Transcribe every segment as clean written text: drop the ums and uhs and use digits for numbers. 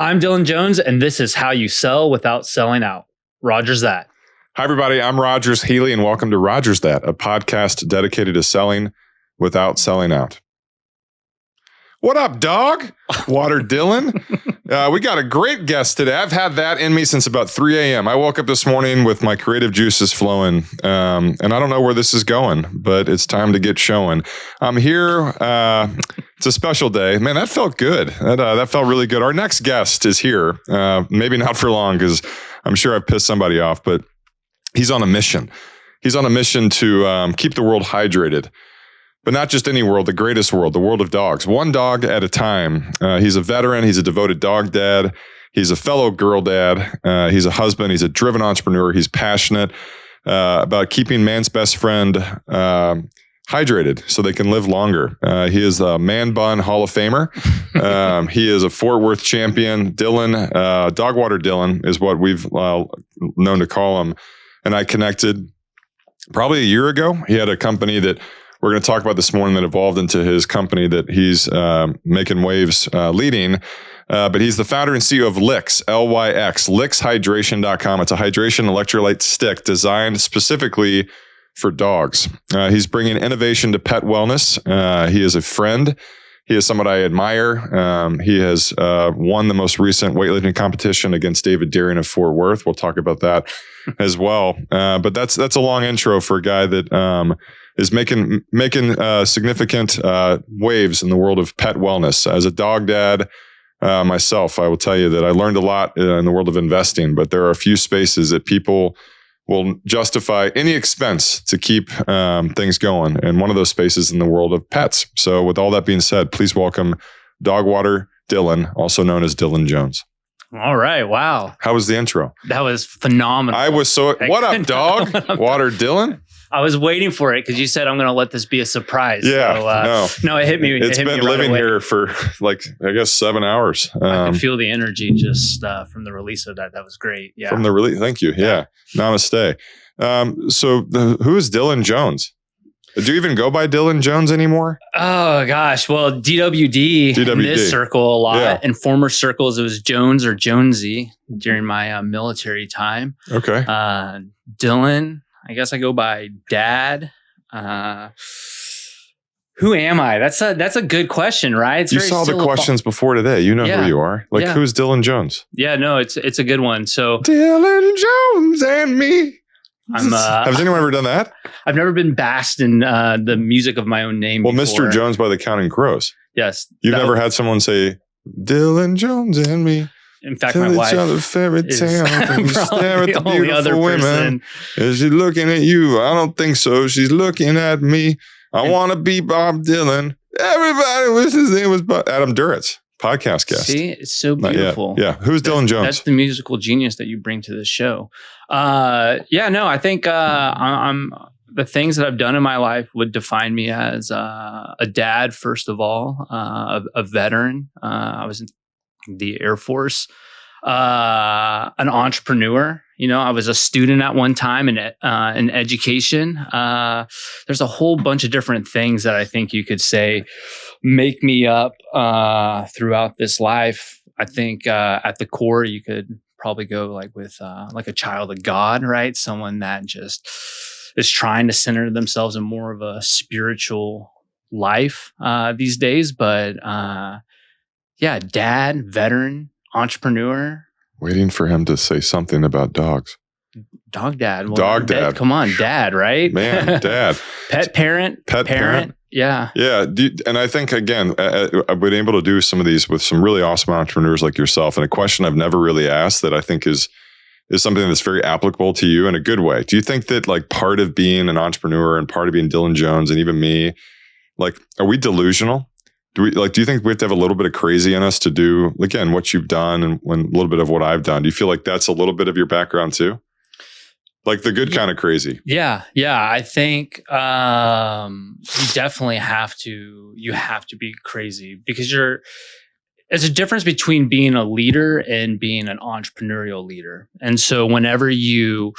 I'm Dylan Jones, and this is How You Sell Without Selling Out. Rogers that. Hi, everybody. I'm Rogers Healy, and welcome to Rogers That, a podcast dedicated to selling without selling out. What up, dog? Water Dylan. We got a great guest today. I've had that in me since about 3 a.m. I woke up this morning with my creative juices flowing, and I don't know where this is going, but it's time to get showing. I'm here. It's a special day. Man, that felt good. That felt really good. Our next guest is here. Maybe not for long because I'm sure I've pissed somebody off, but he's on a mission. He's on a mission to keep the world hydrated. But not just any world, the greatest world, the world of dogs. One dog at a time. He's a veteran. He's a devoted dog dad. He's a fellow girl dad. He's a husband. He's a driven entrepreneur. He's passionate about keeping man's best friend hydrated so they can live longer. He is a Man Bun Hall of Famer. He is a Fort Worth champion. Dylan, Dogwater Dylan is what we've known to call him. And I connected probably a year ago. He had a company that we're going to talk about this morning that evolved into his company that he's making waves leading. But he's the founder and CEO of LYX, LYX, LYXHydration.com. It's a hydration electrolyte stick designed specifically for dogs. He's bringing innovation to pet wellness. He is a friend. He is someone I admire. He has won the most recent weightlifting competition against David Darian of Fort Worth. We'll talk about that as well. But that's a long intro for a guy that is making significant waves in the world of pet wellness. As a dog dad myself, I will tell you that I learned a lot in the world of investing, but there are a few spaces that people will justify any expense to keep things going. And one of those spaces in the world of pets. So with all that being said, please welcome Dogwater Dylan, also known as Dylan Jones. All right. Wow. How was the intro? That was phenomenal. I was so, what up, dog? Water Dylan? I was waiting for it because you said I'm going to let this be a surprise. Yeah. So, no, it hit me. It's been living here for like, I guess, 7 hours. I can feel the energy just from the release of that. That was great. Yeah. From the release. Thank you. Yeah. Namaste. So who is Dylan Jones? Do you even go by Dylan Jones anymore? Oh, gosh. Well, DWD. In this circle a lot. Yeah. In former circles, it was Jones or Jonesy during my military time. Okay. Dylan. I guess I go by Dad. Who am I? That's a good question, right? It's you saw the questions before today. You know who you are. Like, who's Dylan Jones? Yeah, no, it's a good one. So Dylan Jones and me. Has anyone ever done that? I've never been basked in the music of my own name. Well, before. Mr. Jones by the Counting Crows. Yes. You've never had someone say Dylan Jones and me. In fact, my wife is fairy tale. You stare at the only other beautiful women. Is she looking at you? I don't think so. She's looking at me. I want to be Bob Dylan. Everybody wishes his name was Adam Duritz, podcast guest. See, it's so beautiful. Yeah. Who's Dylan Jones? That's the musical genius that you bring to the show. I think I'm the things that I've done in my life would define me as a dad, first of all, a veteran. I was in the Air Force, an entrepreneur. I was a student at one time in education. There's a whole bunch of different things that I think you could say make me up throughout this life. I think at the core, you could probably go with a child of God, right? Someone that just is trying to center themselves in more of a spiritual life these days. But dad, veteran, entrepreneur. Waiting for him to say something about dogs. Dog dad. Well, dog dad. Come on, dad, right? Man, dad. Pet parent. Yeah. Yeah. And I think, again, I've been able to do some of these with some really awesome entrepreneurs like yourself. And a question I've never really asked that I think is something that's very applicable to you in a good way. Do you think that part of being an entrepreneur and part of being Dylan Jones and even me, are we delusional? Do you think we have to have a little bit of crazy in us to do, again, what you've done and a little bit of what I've done? Do you feel like that's a little bit of your background too? Like the good kind of crazy. Yeah. I think you definitely have to be crazy because there's a difference between being a leader and being an entrepreneurial leader. And so whenever you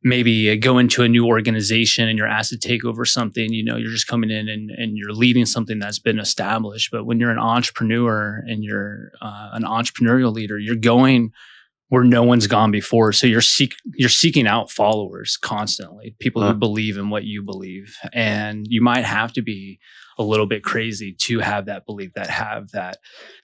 maybe go into a new organization and you're asked to take over something, you're just coming in and you're leading something that's been established. But when you're an entrepreneur and you're an entrepreneurial leader, you're going where no one's gone before. So you're seeking out followers constantly, people who believe in what you believe. And you might have to be a little bit crazy to have that belief, that have that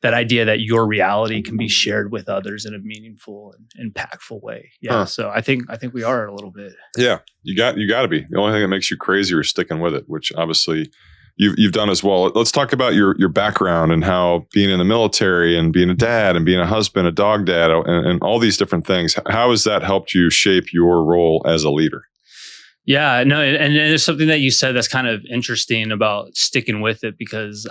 idea that your reality can be shared with others in a meaningful and impactful way. Yeah. So I think we are a little bit. Yeah. You got to be. The only thing that makes you crazier is sticking with it, which obviously you've done as well. Let's talk about your background and how being in the military and being a dad and being a husband, a dog dad, and all these different things. How has that helped you shape your role as a leader? Yeah, no, and there's something that you said that's kind of interesting about sticking with it, because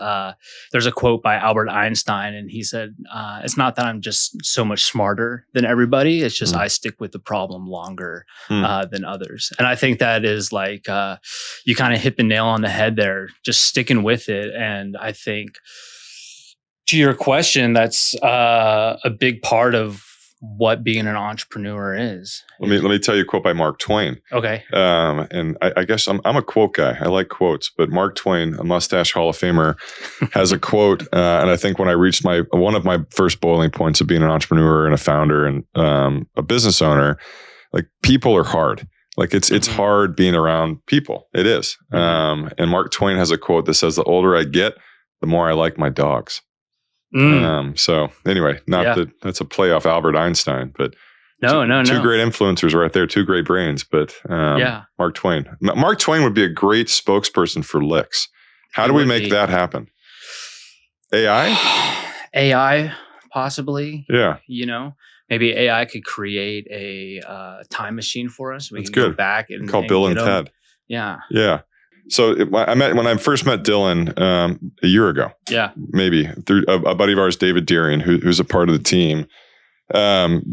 there's a quote by Albert Einstein, and he said, it's not that I'm just so much smarter than everybody, it's just I stick with the problem longer than others. And I think that is like, you kind of hit the nail on the head there, just sticking with it. And I think, to your question, that's a big part of what being an entrepreneur is. Let me tell you a quote by Mark Twain. Okay. And I guess I'm a quote guy. I like quotes, but Mark Twain, a mustache Hall of Famer, has a quote. And I think when I reached one of my first boiling points of being an entrepreneur and a founder and a business owner, like, people are hard. Like, it's hard being around people. It is. And Mark Twain has a quote that says, "The older I get, the more I like my dogs." So anyway, that that's a play off Albert Einstein, but two great influencers right there, two great brains. But Mark Twain would be a great spokesperson for LYX. How do we make that happen? AI possibly. Yeah. Maybe AI could create a time machine for us. We That's can good. Go back and call Bill and Ted. Yeah. Yeah. So when I first met Dylan a year ago, maybe through a buddy of ours, David Deering, who's a part of the team.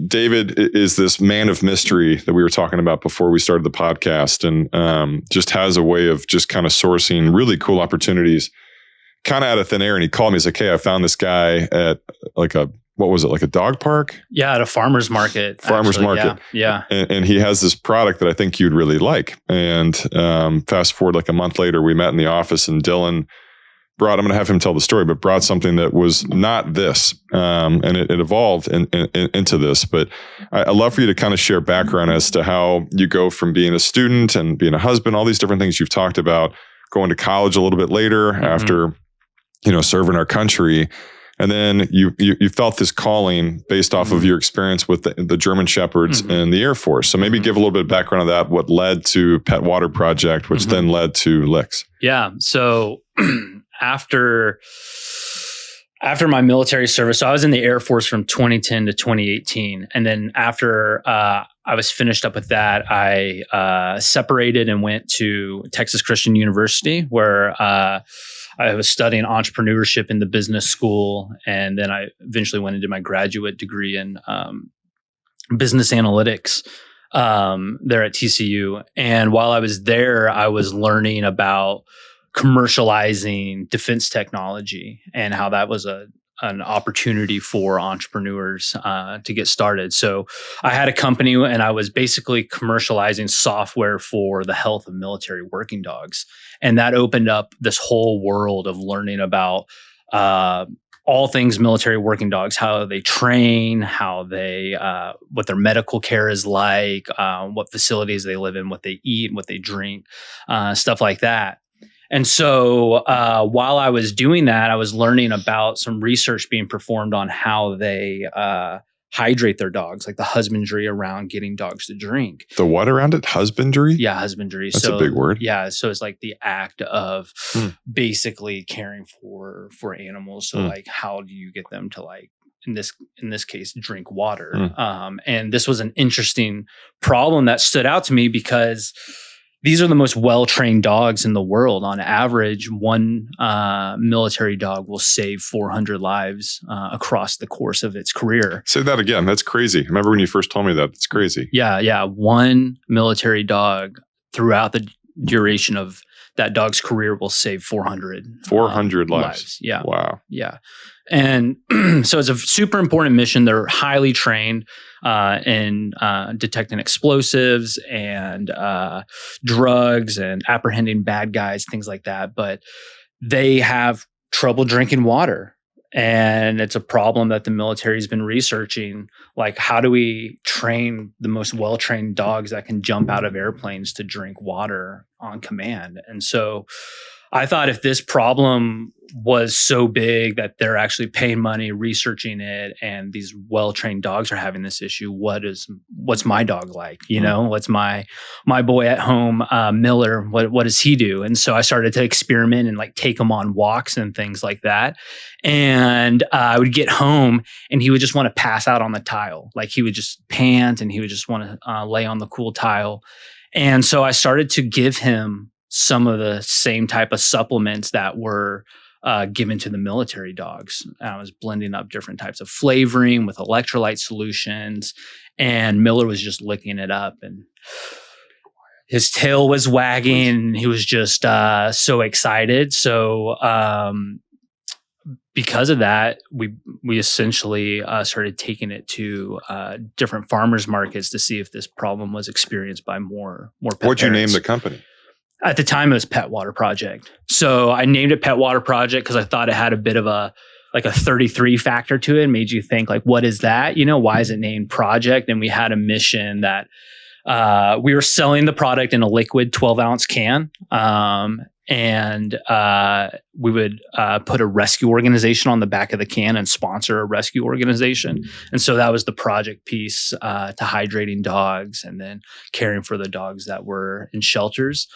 David is this man of mystery that we were talking about before we started the podcast, and just has a way of just kind of sourcing really cool opportunities kind of out of thin air. And he called me. He's like, "Hey, I found this guy at like a dog park?" Yeah, at a farmer's market. Yeah. And he has this product that I think you'd really like. And fast forward like a month later, we met in the office, and Dylan I'm going to have him tell the story, but brought something that was not this. And it evolved into this. But I'd love for you to kind of share background as to how you go from being a student and being a husband, all these different things you've talked about, going to college a little bit later after, serving our country. And then you felt this calling based off of your experience with the German Shepherds and the Air Force. So maybe give a little bit of background on that, what led to Pet Water Project, which then led to LYX. Yeah. So after my military service, so I was in the Air Force from 2010 to 2018. And then after I was finished up with that, I separated and went to Texas Christian University, where I was studying entrepreneurship in the business school. And then I eventually went into my graduate degree in business analytics there at TCU. And while I was there, I was learning about commercializing defense technology and how that was an opportunity for entrepreneurs to get started. So I had a company, and I was basically commercializing software for the health of military working dogs. And that opened up this whole world of learning about all things military working dogs, how they train, how they, what their medical care is like, what facilities they live in, what they eat, what they drink, stuff like that. And so while I was doing that, I was learning about some research being performed on how they hydrate their dogs, like the husbandry around getting dogs to drink. The what around it? Husbandry? Yeah, husbandry. That's a big word. Yeah, so it's like the act of basically caring for animals. So like, how do you get them to, like, in this case, drink water? And this was an interesting problem that stood out to me, because these are the most well-trained dogs in the world. On average, one military dog will save 400 lives across the course of its career. Say that again. That's crazy. Remember when you first told me that? It's crazy. Yeah. One military dog throughout the duration of that dog's career will save 400. 400 lives. Yeah. Wow. Yeah. And so it's a super important mission. They're highly trained in detecting explosives and drugs and apprehending bad guys, things like that. But they have trouble drinking water. And it's a problem that the military has been researching. Like, how do we train the most well-trained dogs that can jump out of airplanes to drink water on command? And so I thought, if this problem was so big that they're actually paying money researching it, and these well-trained dogs are having this issue, what's my dog like? You know, what's my boy at home, Miller? What does he do? And so I started to experiment and like take him on walks and things like that. And I would get home and he would just want to pass out on the tile. Like, he would just pant and he would just want to lay on the cool tile. And so I started to give him some of the same type of supplements that were given to the military dogs. I was blending up different types of flavoring with electrolyte solutions, and Miller was just licking it up, and his tail was wagging, and he was just so excited. So because of that, we essentially started taking it to different farmers markets to see if this problem was experienced by more pet What'd you name parents. the company? At the time, it was Pet Water Project. So I named it Pet Water Project because I thought it had a bit of a 33 factor to it. Made you think, like, what is that? You know, why is it named Project? And we had a mission that we were selling the product in a liquid 12-ounce can. And we would put a rescue organization on the back of the can and sponsor a rescue organization. And so that was the project piece to hydrating dogs and then caring for the dogs that were in shelters.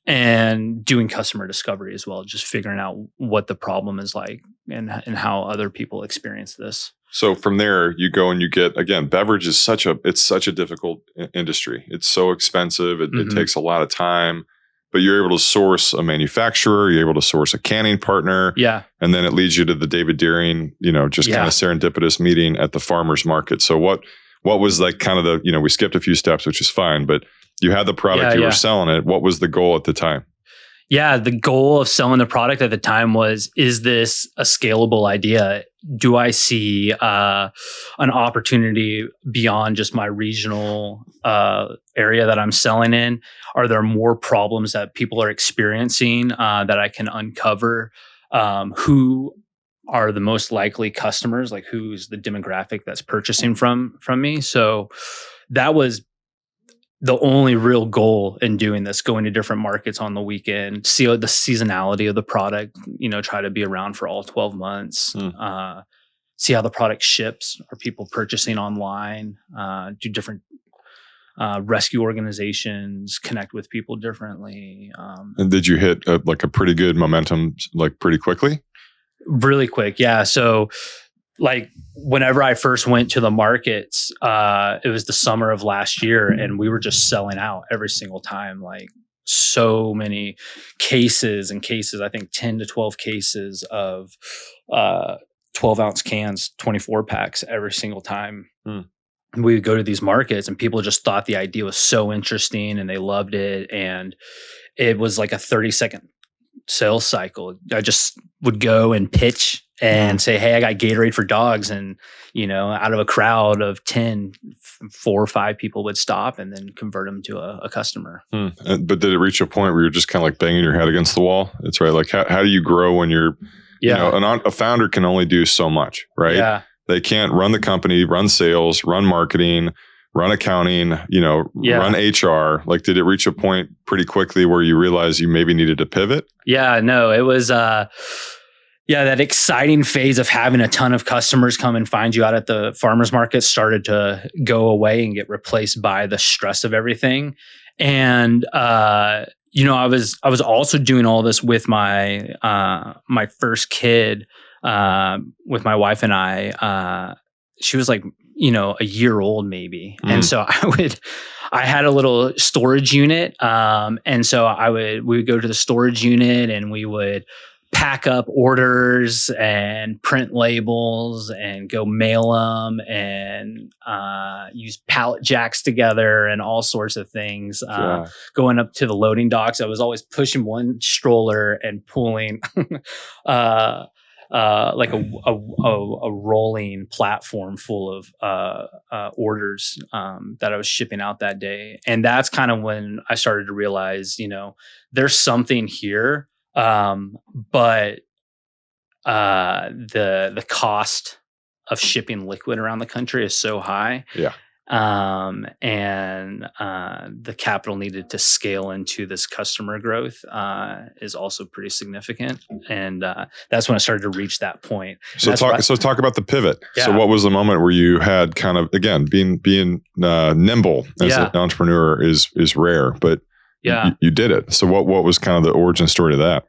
And doing customer discovery as well, just figuring out what the problem is like and how other people experience this. So from there, you go and you get, again, beverage is such a difficult industry. It's so expensive. It takes a lot of time. But you're able to source a manufacturer, you're able to source a canning partner. Yeah. And then it leads you to the David Deering, kind of serendipitous meeting at the farmer's market. So what was like kind of the, we skipped a few steps, which is fine, but you had the product, you were selling it. What was the goal at the time? Yeah, the goal of selling the product at the time was, is this a scalable idea? Do I see an opportunity beyond just my regional area that I'm selling in? Are there more problems that people are experiencing that I can uncover? Who are the most likely customers? Like, who's the demographic that's purchasing from me? So that was the only real goal in doing this, going to different markets on the weekend, see the seasonality of the product, try to be around for all 12 months, see how the product ships. Are people purchasing online, do different rescue organizations, connect with people differently. And did you hit a pretty good momentum, like pretty quickly? Really quick. Yeah. So like, whenever I first went to the markets, it was the summer of last year, and we were just selling out every single time. Like, so many cases, I think 10 to 12 cases of 12-ounce cans, 24 packs every single time. We would go to these markets, and people just thought the idea was so interesting and they loved it. And it was like a 30-second sales cycle. I just would go and pitch and say, hey, I got Gatorade for dogs. And, out of a crowd of 10, 4 or 5 people would stop and then convert them to a customer. But did it reach a point where you're just kind of like banging your head against the wall? It's right. Like, how do you grow when you're, a founder can only do so much, right? Yeah. They can't run the company, run sales, run marketing, run accounting, run HR. Like, did it reach a point pretty quickly where you realized you maybe needed to pivot? Yeah, no, it was, that exciting phase of having a ton of customers come and find you out at the farmer's market started to go away and get replaced by the stress of everything. And, I was also doing all this with my first kid, with my wife and I. She was like, a year old maybe. And so I had a little storage unit. And so we would go to the storage unit and we would pack up orders and print labels and go mail them and use pallet jacks together and all sorts of things. Going up to the loading docks, I was always pushing one stroller and pulling like a rolling platform full of orders that I was shipping out that day. And that's kind of when I started to realize, there's something here. But the cost of shipping liquid around the country is so high. Yeah. And the capital needed to scale into this customer growth is also pretty significant. And that's when I started to reach that point. So talk about the pivot. Yeah. So what was the moment where you had kind of, again, being nimble as an entrepreneur is rare, but you did it. So what was kind of the origin story to that?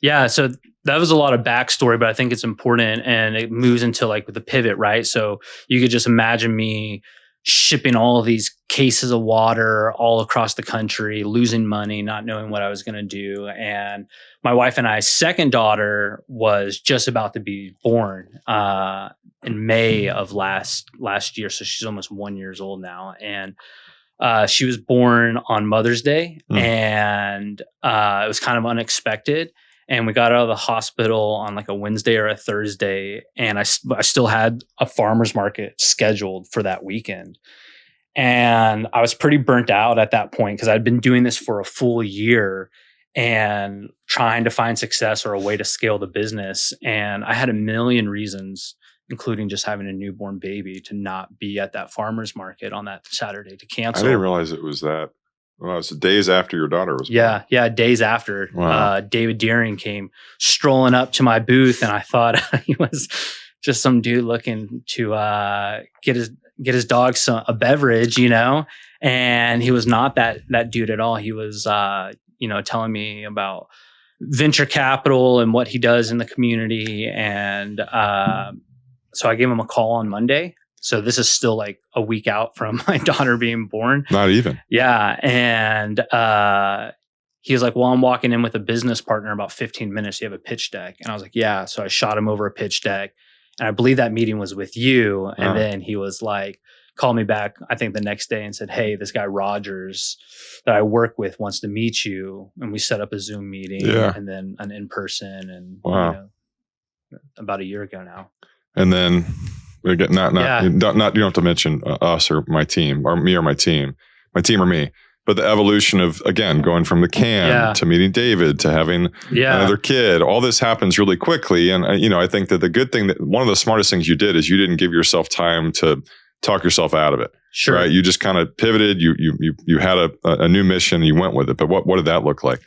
Yeah. So that was a lot of backstory, but I think it's important, and it moves into like with the pivot, right? So you could just imagine me shipping all of these cases of water all across the country, losing money, not knowing what I was going to do. And my wife and I's second daughter was just about to be born in May of last year. So she's almost 1 year old now. And she was born on Mother's Day, and it was kind of unexpected. And we got out of the hospital on like a Wednesday or a Thursday, and I still had a farmer's market scheduled for that weekend. And I was pretty burnt out at that point because I'd been doing this for a full year and trying to find success or a way to scale the business. And I had a million reasons, including just having a newborn baby, to not be at that farmer's market on that Saturday, to cancel. I didn't realize it was that. Well, it was days after your daughter was born. Yeah, days after. Wow. David Deering came strolling up to my booth, and I thought he was just some dude looking to get his dog a beverage, and he was not that dude at all. He was telling me about venture capital and what he does in the community, and so I gave him a call on Monday. So this is still like a week out from my daughter being born. Not even. Yeah. And he was like, well, I'm walking in with a business partner in about 15 minutes. You have a pitch deck. And I was like, yeah. So I shot him over a pitch deck. And I believe that meeting was with you. And then he was like, called me back, I think the next day, and said, hey, this guy Rogers that I work with wants to meet you. And we set up a Zoom meeting and then an in-person, and about a year ago now. And then we get you don't have to mention us or my team or me or my team or me, but the evolution of, again, going from the can to meeting David to having another kid, all this happens really quickly. And I think that the good thing, that one of the smartest things you did is you didn't give yourself time to talk yourself out of it. Sure. Right. You just kind of pivoted. You had a new mission and you went with it. But what did that look like?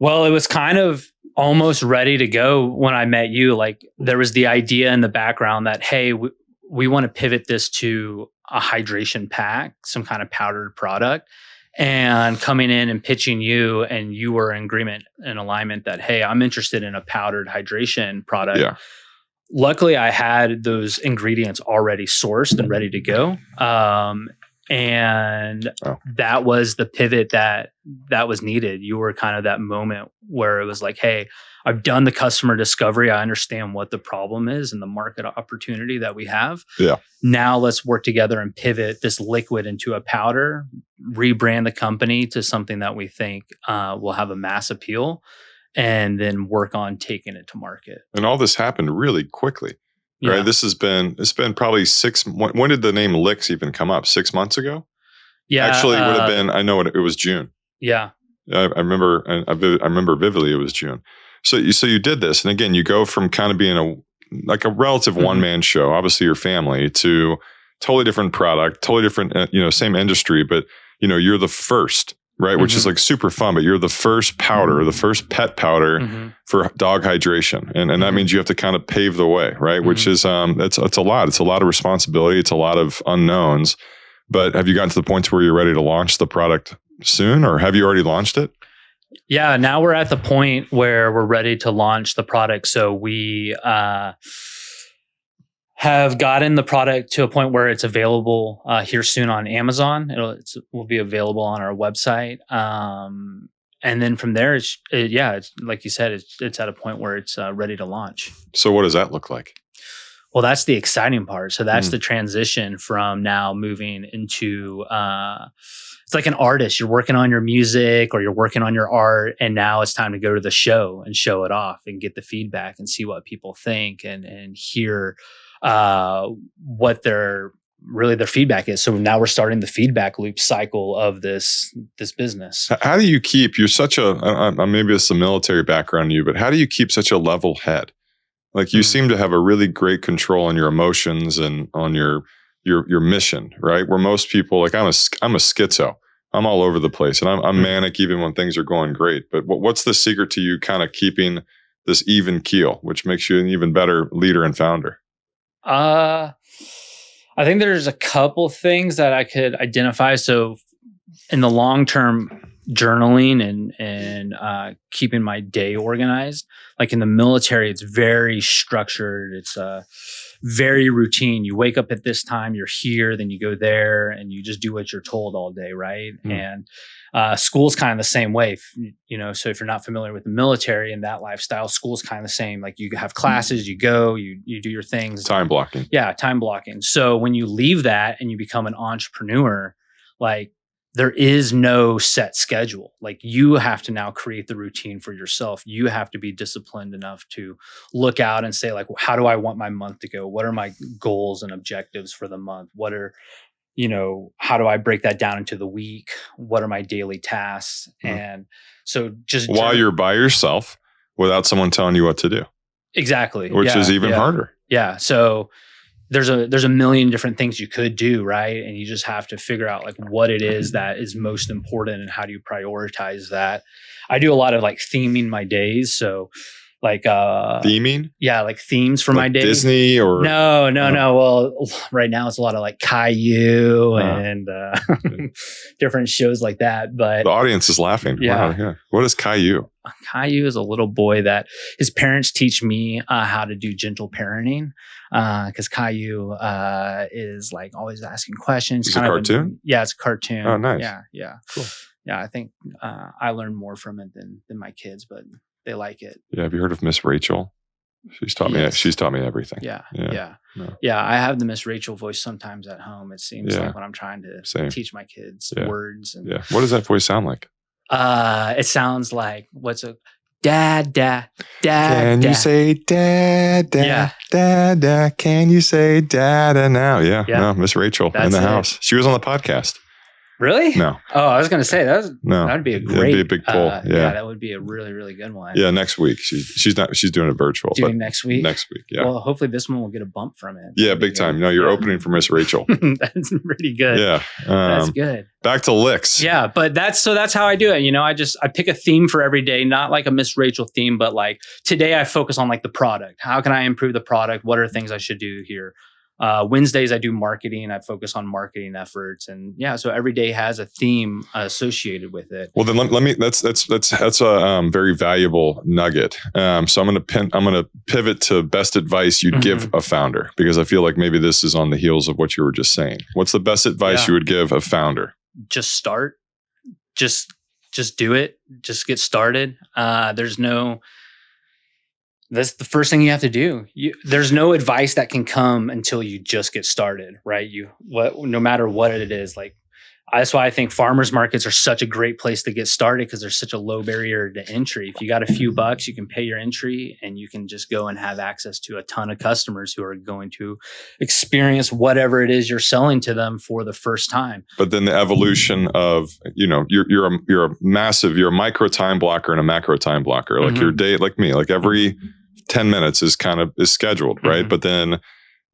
Well, it was kind of almost ready to go when I met you. Like, there was the idea in the background that, hey, we want to pivot this to a hydration pack, some kind of powdered product, and coming in and pitching you, and you were in agreement and alignment that, hey, I'm interested in a powdered hydration product. Yeah. Luckily, I had those ingredients already sourced and ready to go. And that was the pivot that was needed. You were kind of that moment where it was like, hey, I've done the customer discovery. I understand what the problem is and the market opportunity that we have. Yeah. Now let's work together and pivot this liquid into a powder, rebrand the company to something that we think will have a mass appeal, and then work on taking it to market. And all this happened really quickly. Right. Yeah. It's been probably 6. When did the name LYX even come up? 6 months ago? Yeah. Actually, it would have been, I know it was June. Yeah. I remember vividly it was June. So you did this. And again, you go from kind of being a relative one-man show, obviously your family, to totally different product, totally different, same industry, but you're the first. Right, which is like super fun, but you're the first powder, the first pet powder for dog hydration, and that means you have to kind of pave the way, right? Which is it's a lot. It's a lot of responsibility. It's a lot of unknowns. But have you gotten to the point where you're ready to launch the product soon, or have you already launched it? Yeah, now we're at the point where we're ready to launch the product. So we have gotten the product to a point where it's available here soon on Amazon. It will be available on our website. And then from there, it's like you said, it's at a point where it's ready to launch. So what does that look like? Well, that's the exciting part. So that's the transition from now moving into, it's like an artist. You're working on your music or you're working on your art, and now it's time to go to the show and show it off and get the feedback and see what people think and hear what their feedback is. So now we're starting the feedback loop cycle of this business. How do you keep, you're such a, maybe it's a military background in you, but how do you keep such a level head? Like you seem to have a really great control on your emotions and on your mission, right? Where most people, like I'm a schizo. I'm all over the place and I'm manic even when things are going great. But what's the secret to you kind of keeping this even keel, which makes you an even better leader and founder? I think there's a couple things that I could identify. So in the long term, journaling and keeping my day organized. Like in the military, it's very structured. It's very routine. You wake up at this time, you're here, then you go there, and you just do what you're told all day, right? And school's kind of the same way. So if you're not familiar with the military and that lifestyle, school's kind of the same. Like you have classes, you go, you do your things. Time blocking. Yeah, time blocking. So when you leave that and you become an entrepreneur, like there is no set schedule. Like you have to now create the routine for yourself. You have to be disciplined enough to look out and say, like, how do I want my month to go? What are my goals and objectives for the month? What are, how do I break that down into the week? What are my daily tasks? And so just while you're by yourself without someone telling you what to do. Exactly. Which is even harder. Yeah. So there's a million different things you could do, right? And you just have to figure out like what it is that is most important and how do you prioritize that. I do a lot of like theming my days. So like theming? Yeah, like themes for my days. Disney or no. Well, right now it's a lot of like Caillou and different shows like that. But the audience is laughing. Yeah. Wow, yeah. What is Caillou? Caillou is a little boy that his parents teach me how to do gentle parenting. Because Caillou is like always asking questions. It's a cartoon? Yeah, it's a cartoon. Oh, nice. Yeah. Cool. Yeah, I think I learned more from it than my kids, but they like it. Yeah, have you heard of Miss Rachel? She's taught me everything. Yeah. No. Yeah, I have the Miss Rachel voice sometimes at home. It seems like when I'm trying to teach my kids words. And, what does that voice sound like? It sounds like dad. Can you say dad? Dad. Can you say dada now? Yeah. No, Miss Rachel in the house. She was on the podcast. Really? No. Oh, I was going to say that'd be a great. That'd be a big pull. Yeah, that would be a really, really good one. Yeah, next week. She's doing it virtual. Next week. Next week. Yeah. Well, hopefully this one will get a bump from it. Yeah, big time. No, you're opening for Miss Rachel. That's pretty good. Yeah. That's good. Back to LYX. Yeah, but that's how I do it. I pick a theme for every day, not like a Miss Rachel theme, but like today I focus on like the product. How can I improve the product? What are things I should do here? Wednesdays I do marketing. I focus on marketing efforts, and so every day has a theme associated with it. Well, then let me. That's a very valuable nugget. So I'm gonna pivot to best advice you'd give a founder, because I feel like maybe this is on the heels of what you were just saying. What's the best advice you would give a founder? Just start. Just do it. Just get started. That's the first thing you have to do. There's no advice that can come until you just get started, right? No matter what it is, like that's why I think farmers markets are such a great place to get started, because there's such a low barrier to entry. If you got a few bucks, you can pay your entry and you can just go and have access to a ton of customers who are going to experience whatever it is you're selling to them for the first time. But then the evolution of, you're a micro time blocker and a macro time blocker. Like your day, like me, like every 10 minutes is scheduled, right? But then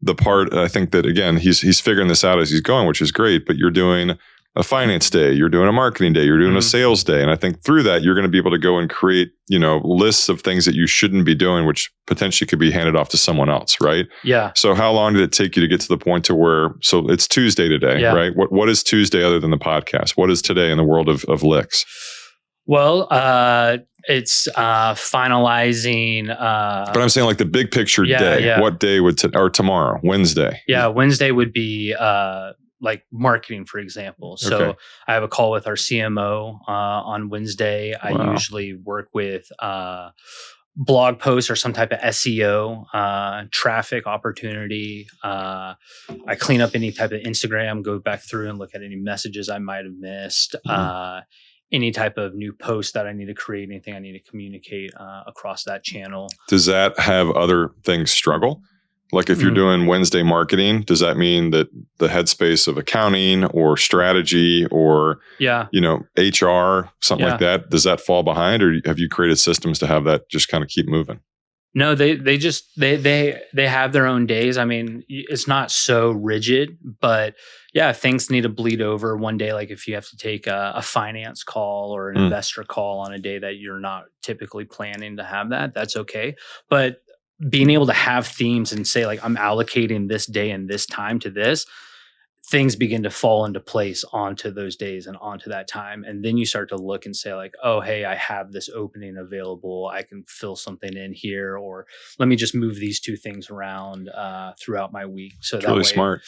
the part, I think that again, he's figuring this out as he's going, which is great, but you're doing a finance day, you're doing a marketing day, you're doing a sales day. And I think through that, you're going to be able to go and create, lists of things that you shouldn't be doing, which potentially could be handed off to someone else, right? Yeah. So how long did it take you to get to the point to where, so it's Tuesday today, right? What is Tuesday other than the podcast? What is today in the world of LYX? Well, it's finalizing. But I'm saying like the big picture day. Yeah. What day would or tomorrow? Wednesday. Yeah, Wednesday would be like marketing, for example. So Okay. I have a call with our CMO on Wednesday. I Wow. usually work with blog posts or some type of SEO, traffic opportunity. I clean up any type of Instagram, go back through and look at any messages I might have missed. Any type of new post that I need to create, anything I need to communicate across that channel. Does that have other things struggle? Like if you're doing Wednesday marketing, does that mean that the headspace of accounting or strategy or HR, something like that, does that fall behind, or have you created systems to have that just kind of keep moving? No, they just they have their own days. I mean, it's not so rigid, but yeah, things need to bleed over one day. Like if you have to take a finance call or an investor call on a day that you're not typically planning to have that's okay. But being able to have themes and say like, I'm allocating this day and this time to this, things begin to fall into place onto those days and onto that time. And then you start to look and say like, oh, hey, I have this opening available. I can fill something in here, or let me just move these two things around throughout my week. So it's really smart.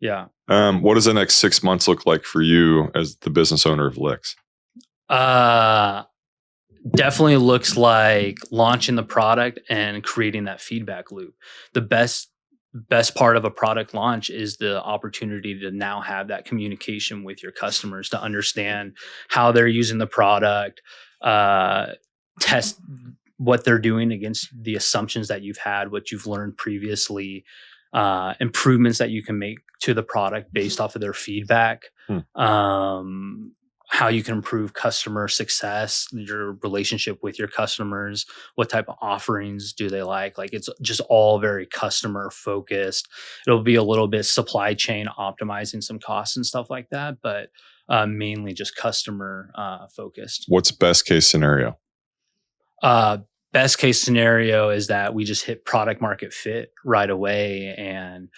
Yeah. What does the next 6 months look like for you as the business owner of LYX? Definitely looks like launching the product and creating that feedback loop. The best part of a product launch is the opportunity to now have that communication with your customers to understand how they're using the product, test what they're doing against the assumptions that you've had, what you've learned previously, improvements that you can make to the product based off of their feedback. How you can improve customer success, your relationship with your customers, what type of offerings do they like? Like it's just all very customer focused. It'll be a little bit supply chain optimizing some costs and stuff like that, but mainly just customer focused. What's best case scenario? Best case scenario is that we just hit product market fit right away, and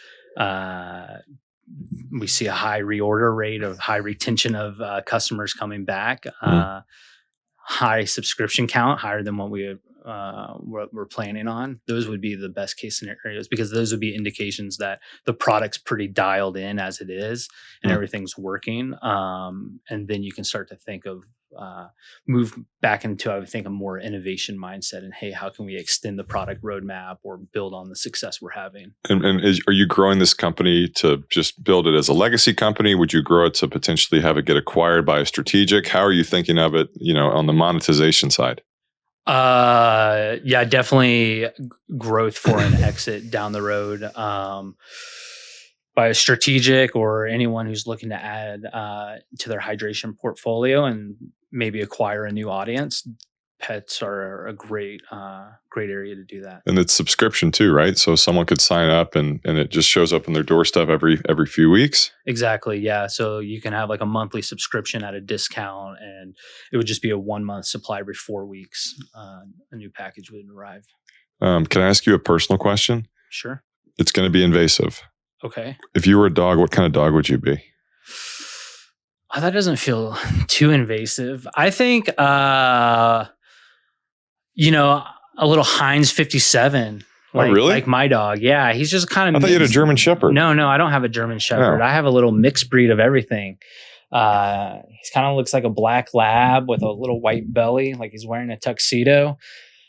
we see a high reorder rate, of high retention of customers coming back, high subscription count, higher than what we're planning on. Those would be the best case scenarios, because those would be indications that the product's pretty dialed in as it is and everything's working. And then you can start to think of move back into, I would think, a more innovation mindset, and hey, how can we extend the product roadmap or build on the success we're having? And are you growing this company to just build it as a legacy company? Would you grow it to potentially have it get acquired by a strategic? How are you thinking of it, on the monetization side? Yeah, definitely growth for an exit down the road. By a strategic or anyone who's looking to add to their hydration portfolio and maybe acquire a new audience. Pets are a great area to do that. And it's subscription too, right? So someone could sign up and it just shows up on their doorstep every few weeks? Exactly, yeah. So you can have like a monthly subscription at a discount, and it would just be a 1 month supply every 4 weeks. A new package would arrive. Can I ask you a personal question? Sure. It's going to be invasive. Okay. If you were a dog, what kind of dog would you be? Oh, that doesn't feel too invasive. I think, a little Heinz 57. Like, really? Like my dog. Yeah. He's just kind of. I thought you had a German Shepherd. No, I don't have a German Shepherd. I have a little mixed breed of everything. He kind of looks like a black lab with a little white belly, like he's wearing a tuxedo.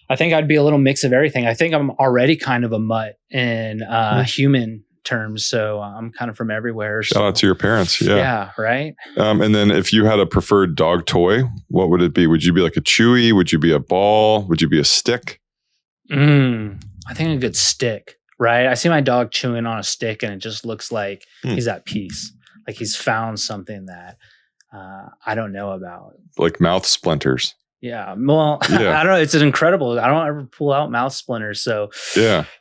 I think I'd be a little mix of everything. I think I'm already kind of a mutt in human terms, so I'm kind of from everywhere. Shout out to your parents. Yeah, right. And then if you had a preferred dog toy, what would it be? Would you be like a Chewy? Would you be a ball? Would you be a stick? I think a good stick, right? I see my dog chewing on a stick and it just looks like he's at peace, like he's found something that I don't know about, like mouth splinters. Yeah. Well, I don't know. It's incredible. I don't ever pull out mouth splinters. So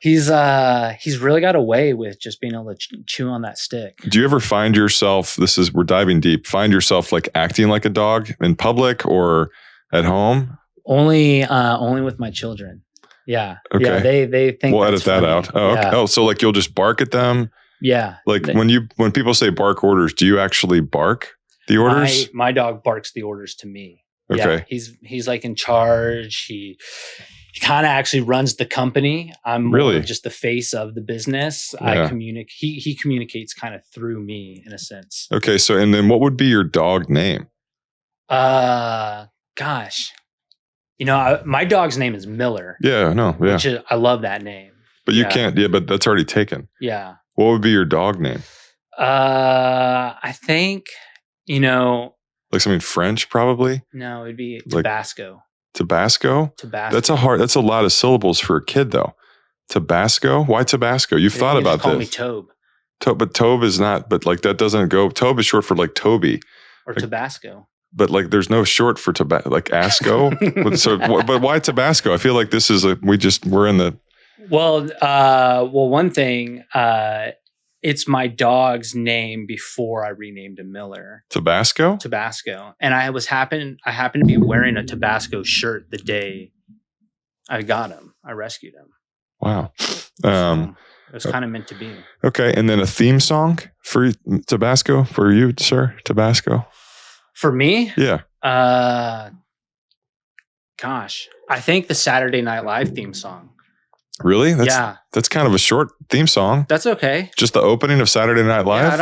he's really got a way with just being able to chew on that stick. Do you ever find yourself, we're diving deep, find yourself like acting like a dog in public or at home? Only with my children. Yeah. Okay. Yeah, they think we'll edit that funny. Out. Oh, okay. Oh, so like you'll just bark at them? Yeah. Like when people say bark orders, do you actually bark the orders? My dog barks the orders to me. Okay. Yeah, he's like in charge. He kind of actually runs the company. I'm Really? more of just the face of the business. Yeah. He communicates kind of through me in a sense. Okay. So, and then what would be your dog name? Gosh, my dog's name is Miller. Yeah, no, yeah. Which I love that name. But you can't, but that's already taken. Yeah. What would be your dog name? I think, like something French, probably? No, it'd be Tabasco. Tabasco? Tabasco. That's a lot of syllables for a kid, though. Tabasco? Why Tabasco? You've thought about call this. Call me Tobe. But Tobe is not, but like that doesn't go. Tobe is short for like Toby. Or Tabasco. But like there's no short for like Asco. But why Tabasco? I feel like this is we're in the. Well, one thing, it's my dog's name before I renamed him Miller. Tabasco? Tabasco. And I happened to be wearing a Tabasco shirt the day I got him. I rescued him. Wow. So it was kind of meant to be. Okay. And then a theme song for Tabasco, for you, sir? Tabasco? For me? Yeah. Gosh, I think the Saturday Night Live theme song. Really? That's kind of a short theme song. That's okay. Just the opening of Saturday Night Live? Yeah, I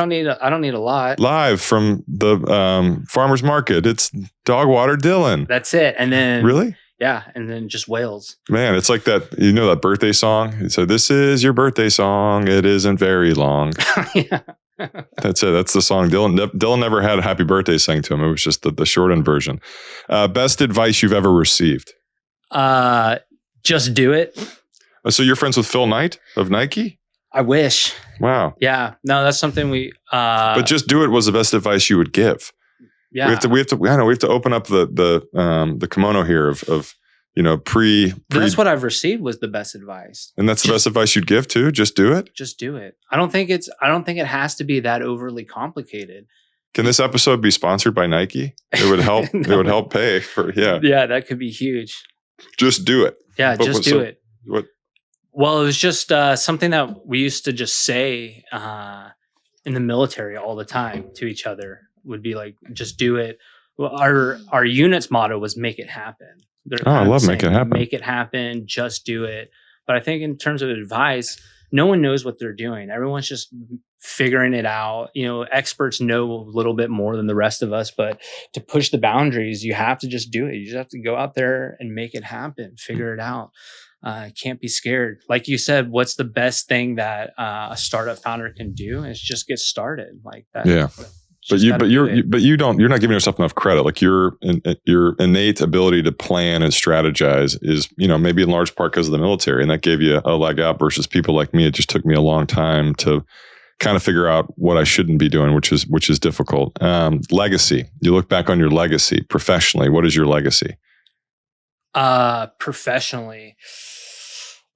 don't need a lot. Live from the farmer's market. It's Dog Water Dylan. That's it. And then really? Yeah, and then just wails. Man, it's like that, that birthday song? So this is your birthday song. It isn't very long. Yeah. That's it. That's the song. Dylan never had a happy birthday sang to him. It was just the shortened version. Best advice you've ever received? Just do it. So you're friends with Phil Knight of Nike? I wish. Wow. Yeah. No, that's something we. But just do it was the best advice you would give. Yeah. We have to open up the kimono here of pre. That's what I've received was the best advice. And that's the best advice you'd give too. Just do it. Just do it. I don't think it has to be that overly complicated. Can this episode be sponsored by Nike? It would help. No. It would help pay for. Yeah. Yeah, that could be huge. Just do it. Yeah, just do it. What? Well, it was just something that we used to just say in the military all the time to each other. Would be like, just do it. Well, our unit's motto was make it happen. I love make it happen. Make it happen. Just do it. But I think in terms of advice, no one knows what they're doing. Everyone's just figuring it out. Experts know a little bit more than the rest of us, but to push the boundaries, you have to just do it. You just have to go out there and make it happen. Figure it out. Can't be scared. Like you said, what's the best thing that a startup founder can do? Is just get started like that. Yeah. You're not giving yourself enough credit. Like your innate ability to plan and strategize is, maybe in large part because of the military, and that gave you a leg out versus people like me. It just took me a long time to kind of figure out what I shouldn't be doing, which is difficult. Legacy. You look back on your legacy professionally. What is your legacy? Professionally,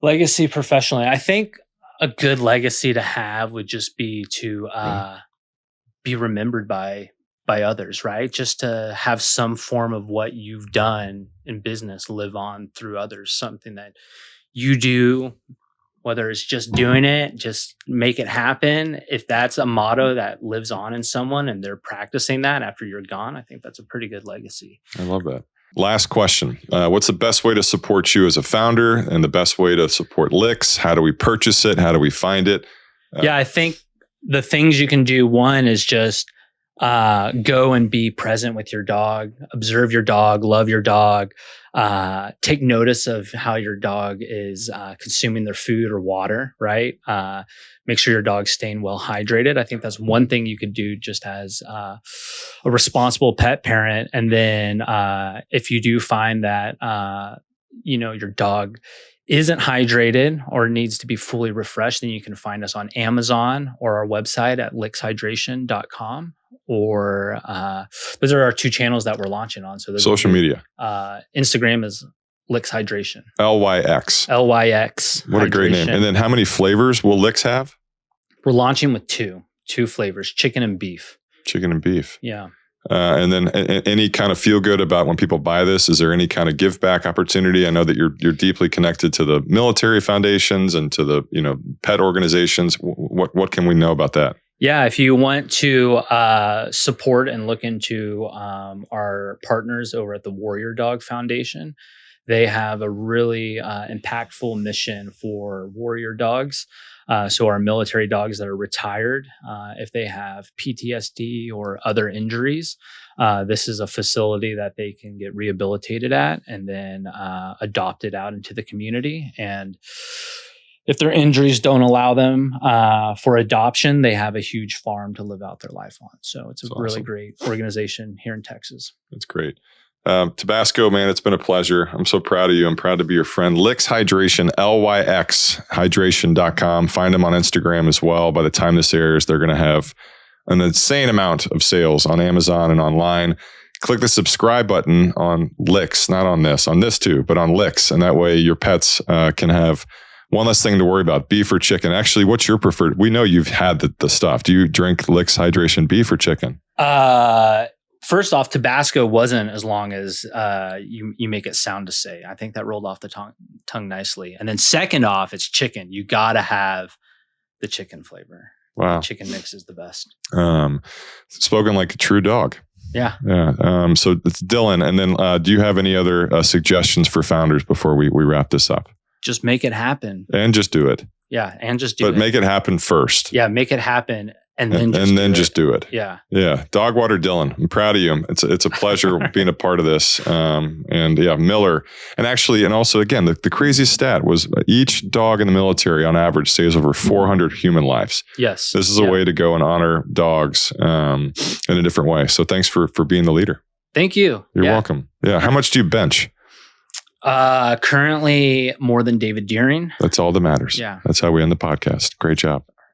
I think a good legacy to have would just be to be remembered by others, right? Just to have some form of what you've done in business live on through others, something that you do, whether it's just doing it, just make it happen. If that's a motto that lives on in someone and they're practicing that after you're gone, I think that's a pretty good legacy. I love that. Last question. What's the best way to support you as a founder and the best way to support LYX? How do we purchase it? How do we find it? I think the things you can do, one is just go and be present with your dog, observe your dog, love your dog, take notice of how your dog is consuming their food or water, right? Make sure your dog's staying well hydrated. I think that's one thing you could do just as a responsible pet parent. And then if you do find that, your dog isn't hydrated or needs to be fully refreshed, then you can find us on Amazon or our website at lyxhydration.com. Or those are our two channels that we're launching on. So social media. Instagram is LYX Hydration. LYX. LYX. What a great name. And then how many flavors will LYX have? We're launching with two flavors, chicken and beef. Chicken and beef. Yeah. And then any kind of feel good about when people buy this? Is there any kind of give back opportunity? I know that you're deeply connected to the military foundations and to the pet organizations. What can we know about that? Yeah, if you want to support and look into our partners over at the Warrior Dog Foundation, They have a really impactful mission for warrior dogs. So our military dogs that are retired, if they have PTSD or other injuries, this is a facility that they can get rehabilitated at and then adopted out into the community. And if their injuries don't allow them for adoption, they have a huge farm to live out their life on. So it's a really great organization here in Texas. That's great. Tabasco, man, it's been a pleasure. I'm so proud of you. I'm proud to be your friend. LYX Hydration, LYX hydration.com. Find them on Instagram as well. By the time this airs, they're going to have an insane amount of sales on Amazon and online. Click the subscribe button on LYX, not on this too, but on LYX. And that way your pets can have one less thing to worry about, beef or chicken. Actually, what's your preferred? We know you've had the stuff. Do you drink LYX Hydration, beef or chicken? First off, Tabasco wasn't as long as you make it sound to say. I think that rolled off the tongue nicely. And then second off, it's chicken. You got to have the chicken flavor. Wow. The chicken mix is the best. Spoken like a true dog. Yeah. Yeah. So it's Dylan. And then do you have any other suggestions for founders before we wrap this up? Just make it happen. And just do it. Yeah. And just do it. But make it happen first. Yeah. Make it happen. And then just do it. Yeah. Yeah. Dogwater Dylan. I'm proud of you. It's a pleasure being a part of this. And yeah, Miller. And also again, the craziest stat was each dog in the military on average saves over 400 human lives. Yes. This is a way to go and honor dogs in a different way. So thanks for being the leader. Thank you. You're welcome. Yeah. How much do you bench? Currently more than David Deering. That's all that matters. Yeah. That's how we end the podcast. Great job.